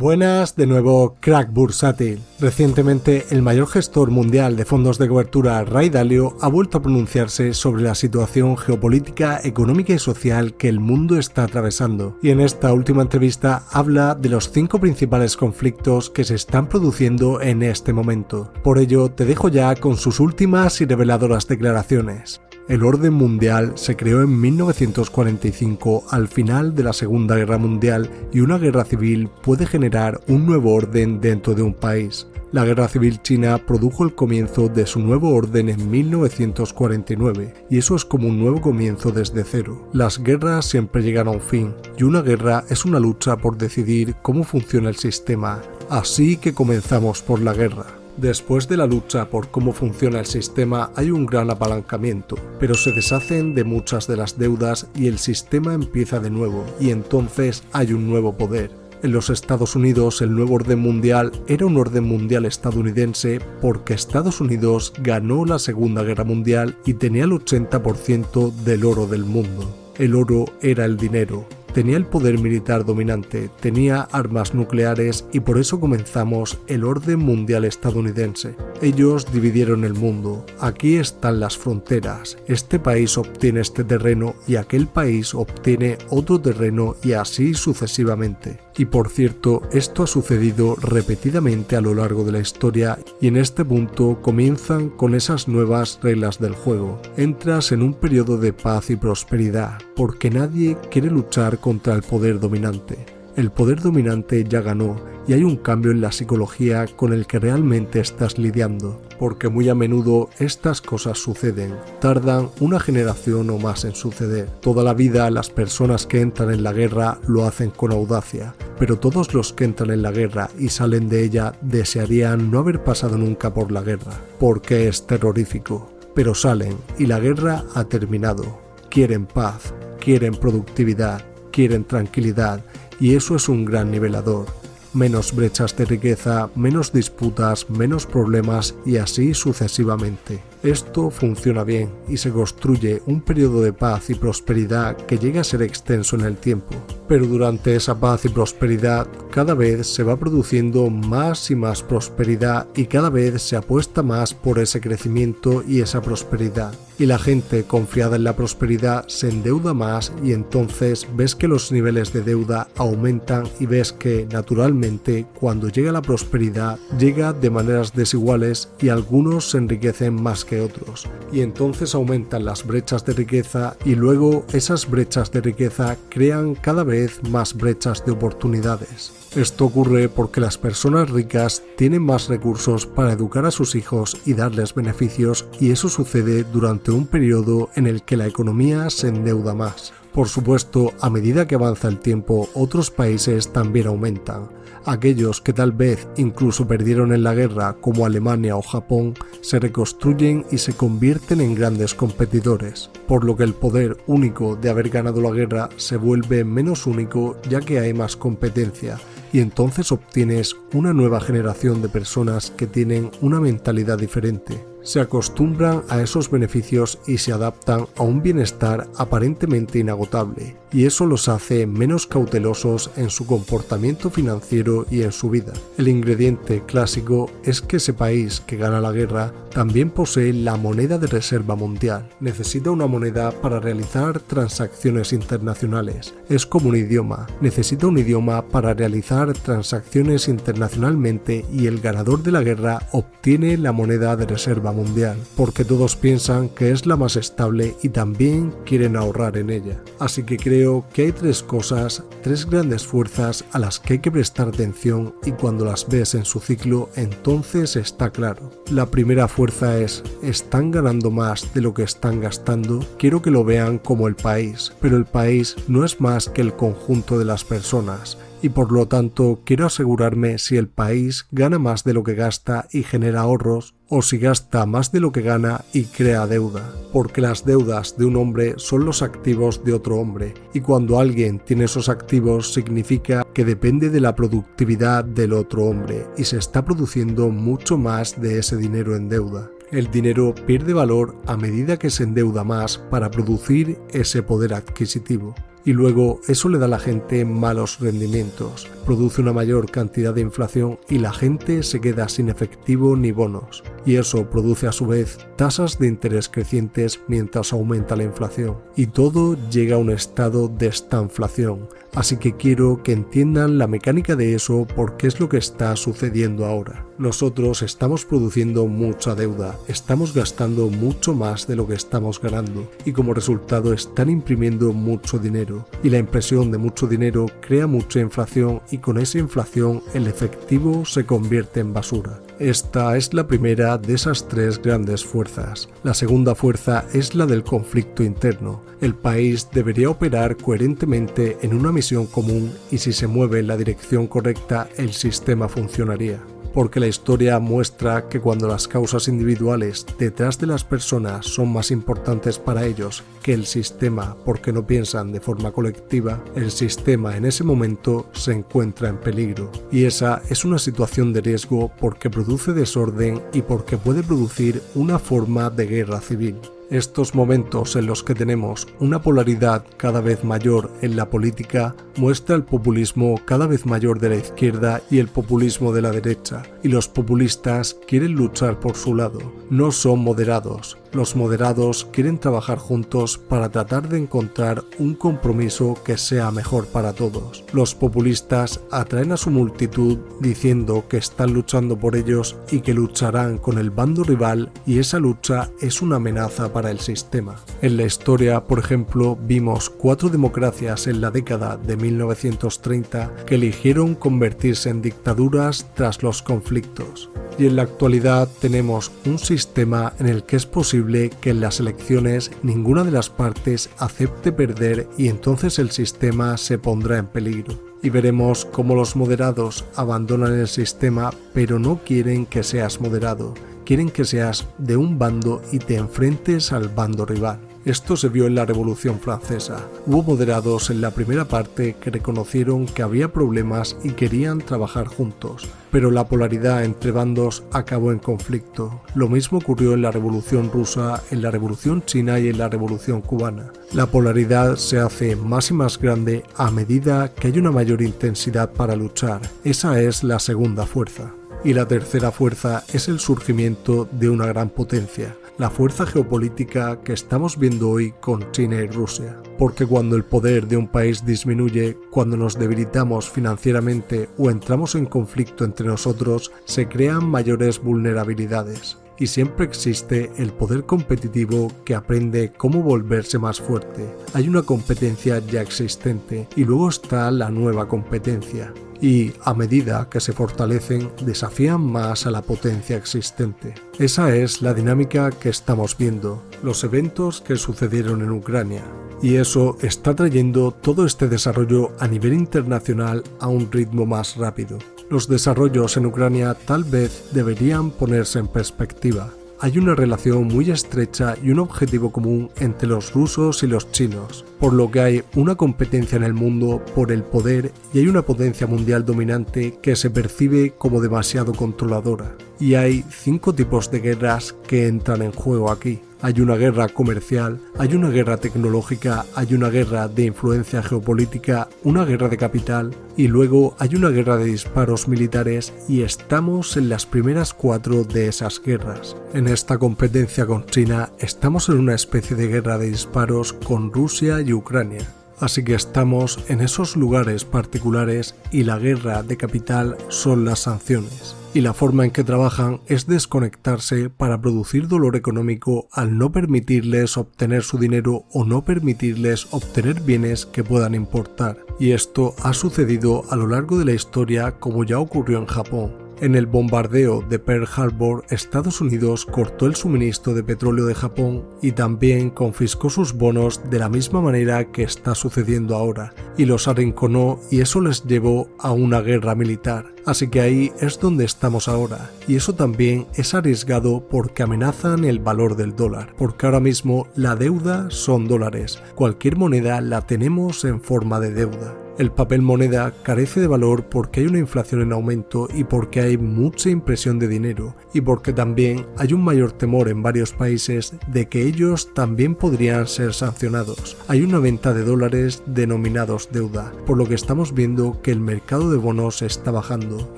Buenas, de nuevo Crack Bursátil. Recientemente, el mayor gestor mundial de fondos de cobertura, Ray Dalio, ha vuelto a pronunciarse sobre la situación geopolítica, económica y social que el mundo está atravesando. Y en esta última entrevista habla de los 5 principales conflictos que se están produciendo en este momento. Por ello, te dejo ya con sus últimas y reveladoras declaraciones. El orden mundial se creó en 1945 al final de la Segunda Guerra Mundial y una guerra civil puede generar un nuevo orden dentro de un país. La Guerra Civil China produjo el comienzo de su nuevo orden en 1949 y eso es como un nuevo comienzo desde cero. Las guerras siempre llegan a un fin y una guerra es una lucha por decidir cómo funciona el sistema, así que comenzamos por la guerra. Después de la lucha por cómo funciona el sistema hay un gran apalancamiento, pero se deshacen de muchas de las deudas y el sistema empieza de nuevo y entonces hay un nuevo poder. En los Estados Unidos el nuevo orden mundial era un orden mundial estadounidense porque Estados Unidos ganó la Segunda Guerra Mundial y tenía el 80% del oro del mundo. El oro era el dinero. Tenía el poder militar dominante, tenía armas nucleares y por eso comenzamos el orden mundial estadounidense. Ellos dividieron el mundo, aquí están las fronteras, este país obtiene este terreno y aquel país obtiene otro terreno y así sucesivamente. Y por cierto, esto ha sucedido repetidamente a lo largo de la historia y en este punto comienzan con esas nuevas reglas del juego. Entras en un periodo de paz y prosperidad, porque nadie quiere luchar contra el poder dominante. El poder dominante ya ganó y hay un cambio en la psicología con el que realmente estás lidiando, porque muy a menudo estas cosas suceden, tardan una generación o más en suceder. Toda la vida las personas que entran en la guerra lo hacen con audacia, pero todos los que entran en la guerra y salen de ella desearían no haber pasado nunca por la guerra, porque es terrorífico, pero salen y la guerra ha terminado. Quieren paz, quieren productividad, quieren tranquilidad y eso es un gran nivelador. Menos brechas de riqueza, menos disputas, menos problemas y así sucesivamente. Esto funciona bien y se construye un periodo de paz y prosperidad que llega a ser extenso en el tiempo. Pero durante esa paz y prosperidad cada vez se va produciendo más y más prosperidad y cada vez se apuesta más por ese crecimiento y esa prosperidad. Y la gente confiada en la prosperidad se endeuda más y entonces ves que los niveles de deuda aumentan y ves que naturalmente cuando llega la prosperidad llega de maneras desiguales y algunos se enriquecen más que otros y entonces aumentan las brechas de riqueza y luego esas brechas de riqueza crean cada vez más brechas de oportunidades. Esto ocurre porque las personas ricas tienen más recursos para educar a sus hijos y darles beneficios y eso sucede durante un periodo en el que la economía se endeuda más. Por supuesto, a medida que avanza el tiempo, otros países también aumentan. Aquellos que tal vez incluso perdieron en la guerra, como Alemania o Japón, se reconstruyen y se convierten en grandes competidores, por lo que el poder único de haber ganado la guerra se vuelve menos único ya que hay más competencia, y entonces obtienes una nueva generación de personas que tienen una mentalidad diferente. Se acostumbran a esos beneficios y se adaptan a un bienestar aparentemente inagotable, y eso los hace menos cautelosos en su comportamiento financiero y en su vida. El ingrediente clásico es que ese país que gana la guerra también posee la moneda de reserva mundial. Necesita una moneda para realizar transacciones internacionales. Es como un idioma. Necesita un idioma para realizar transacciones internacionalmente y el ganador de la guerra obtiene la moneda de reserva mundial, porque todos piensan que es la más estable y también quieren ahorrar en ella. Así que creo que hay 3 cosas, 3 grandes fuerzas a las que hay que prestar atención y cuando las ves en su ciclo entonces está claro. La primera fuerza es, ¿están ganando más de lo que están gastando? Quiero que lo vean como el país, pero el país no es más que el conjunto de las personas. Y por lo tanto quiero asegurarme si el país gana más de lo que gasta y genera ahorros o si gasta más de lo que gana y crea deuda, porque las deudas de un hombre son los activos de otro hombre y cuando alguien tiene esos activos significa que depende de la productividad del otro hombre y se está produciendo mucho más de ese dinero en deuda. El dinero pierde valor a medida que se endeuda más para producir ese poder adquisitivo. y luego eso le da a la gente malos rendimientos, produce una mayor cantidad de inflación y la gente se queda sin efectivo ni bonos, y eso produce a su vez tasas de interés crecientes mientras aumenta la inflación, y todo llega a un estado de estanflación. Así que quiero que entiendan la mecánica de eso porque es lo que está sucediendo ahora. Nosotros estamos produciendo mucha deuda, estamos gastando mucho más de lo que estamos ganando y como resultado están imprimiendo mucho dinero y la impresión de mucho dinero crea mucha inflación y con esa inflación el efectivo se convierte en basura. Esta es la primera de esas tres grandes fuerzas. La segunda fuerza es la del conflicto interno. El país debería operar coherentemente en una misión común y si se mueve en la dirección correcta, el sistema funcionaría. Porque la historia muestra que cuando las causas individuales detrás de las personas son más importantes para ellos que el sistema porque no piensan de forma colectiva, el sistema en ese momento se encuentra en peligro. Y esa es una situación de riesgo porque produce desorden y porque puede producir una forma de guerra civil. Estos momentos en los que tenemos una polaridad cada vez mayor en la política muestra el populismo cada vez mayor de la izquierda y el populismo de la derecha, y los populistas quieren luchar por su lado, no son moderados. Los moderados quieren trabajar juntos para tratar de encontrar un compromiso que sea mejor para todos. Los populistas atraen a su multitud diciendo que están luchando por ellos y que lucharán con el bando rival y esa lucha es una amenaza para el sistema. En la historia, por ejemplo, vimos 4 democracias en la década de 1930 que eligieron convertirse en dictaduras tras los conflictos. Y en la actualidad tenemos un sistema en el que es posible que en las elecciones ninguna de las partes acepte perder y entonces el sistema se pondrá en peligro. Y veremos cómo los moderados abandonan el sistema pero no quieren que seas moderado, quieren que seas de un bando y te enfrentes al bando rival. Esto se vio en la Revolución Francesa. Hubo moderados en la primera parte que reconocieron que había problemas y querían trabajar juntos, pero la polaridad entre bandos acabó en conflicto. Lo mismo ocurrió en la Revolución Rusa, en la Revolución China y en la Revolución Cubana. La polaridad se hace más y más grande a medida que hay una mayor intensidad para luchar. Esa es la segunda fuerza. Y la tercera fuerza es el surgimiento de una gran potencia, la fuerza geopolítica que estamos viendo hoy con China y Rusia. Porque cuando el poder de un país disminuye, cuando nos debilitamos financieramente o entramos en conflicto entre nosotros, se crean mayores vulnerabilidades. Y siempre existe el poder competitivo que aprende cómo volverse más fuerte. Hay una competencia ya existente y luego está la nueva competencia. Y, a medida que se fortalecen, desafían más a la potencia existente. Esa es la dinámica que estamos viendo, los eventos que sucedieron en Ucrania. Y eso está trayendo todo este desarrollo a nivel internacional a un ritmo más rápido. Los desarrollos en Ucrania tal vez deberían ponerse en perspectiva. Hay una relación muy estrecha y un objetivo común entre los rusos y los chinos, por lo que hay una competencia en el mundo por el poder y hay una potencia mundial dominante que se percibe como demasiado controladora. Y hay 5 tipos de guerras que entran en juego aquí. Hay una guerra comercial, hay una guerra tecnológica, hay una guerra de influencia geopolítica, una guerra de capital y luego hay una guerra de disparos militares y estamos en las primeras 4 de esas guerras. En esta competencia con China estamos en una especie de guerra de disparos con Rusia y Ucrania. Así que estamos en esos lugares particulares y la guerra de capital son las sanciones. Y la forma en que trabajan es desconectarse para producir dolor económico al no permitirles obtener su dinero o no permitirles obtener bienes que puedan importar. Y esto ha sucedido a lo largo de la historia como ya ocurrió en Japón. En el bombardeo de Pearl Harbor, Estados Unidos cortó el suministro de petróleo de Japón y también confiscó sus bonos de la misma manera que está sucediendo ahora, y los arrinconó y eso les llevó a una guerra militar. Así que ahí es donde estamos ahora, y eso también es arriesgado porque amenazan el valor del dólar, porque ahora mismo la deuda son dólares, cualquier moneda la tenemos en forma de deuda. El papel moneda carece de valor porque hay una inflación en aumento y porque hay mucha impresión de dinero, y porque también hay un mayor temor en varios países de que ellos también podrían ser sancionados. Hay una venta de dólares denominados deuda, por lo que estamos viendo que el mercado de bonos está bajando,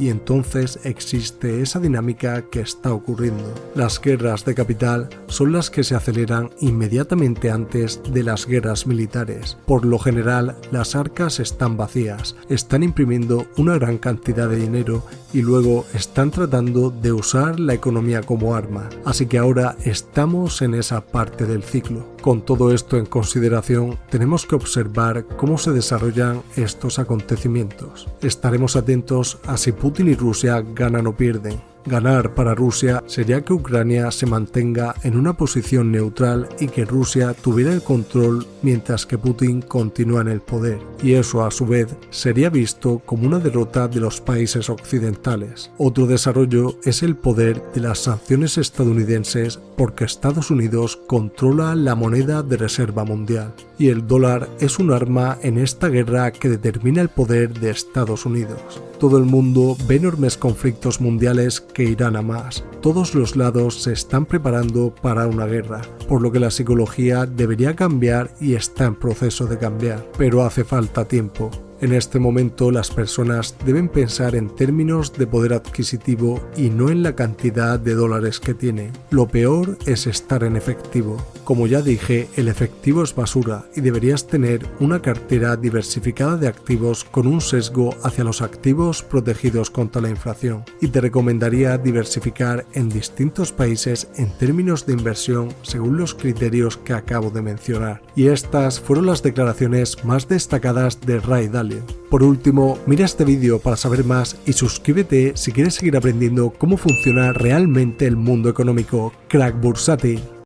y entonces existe esa dinámica que está ocurriendo. Las guerras de capital son las que se aceleran inmediatamente antes de las guerras militares. Por lo general, las arcas están vacías, están imprimiendo una gran cantidad de dinero y luego están tratando de usar la economía como arma. Así que ahora estamos en esa parte del ciclo. Con todo esto en consideración, tenemos que observar cómo se desarrollan estos acontecimientos. Estaremos atentos a si Putin y Rusia ganan o pierden. Ganar para Rusia sería que Ucrania se mantenga en una posición neutral y que Rusia tuviera el control mientras que Putin continúa en el poder, y eso a su vez sería visto como una derrota de los países occidentales. Otro desarrollo es el poder de las sanciones estadounidenses porque Estados Unidos controla la moneda de reserva mundial, y el dólar es un arma en esta guerra que determina el poder de Estados Unidos. Todo el mundo ve enormes conflictos mundiales que irán a más. Todos los lados se están preparando para una guerra, por lo que la psicología debería cambiar y está en proceso de cambiar, pero hace falta tiempo. En este momento las personas deben pensar en términos de poder adquisitivo y no en la cantidad de dólares que tienen. Lo peor es estar en efectivo. Como ya dije, el efectivo es basura y deberías tener una cartera diversificada de activos con un sesgo hacia los activos protegidos contra la inflación. Y te recomendaría diversificar en distintos países en términos de inversión según los criterios que acabo de mencionar. Y estas fueron las declaraciones más destacadas de Ray Dalio. Por último, mira este vídeo para saber más y suscríbete si quieres seguir aprendiendo cómo funciona realmente el mundo económico. Crack Bursátil.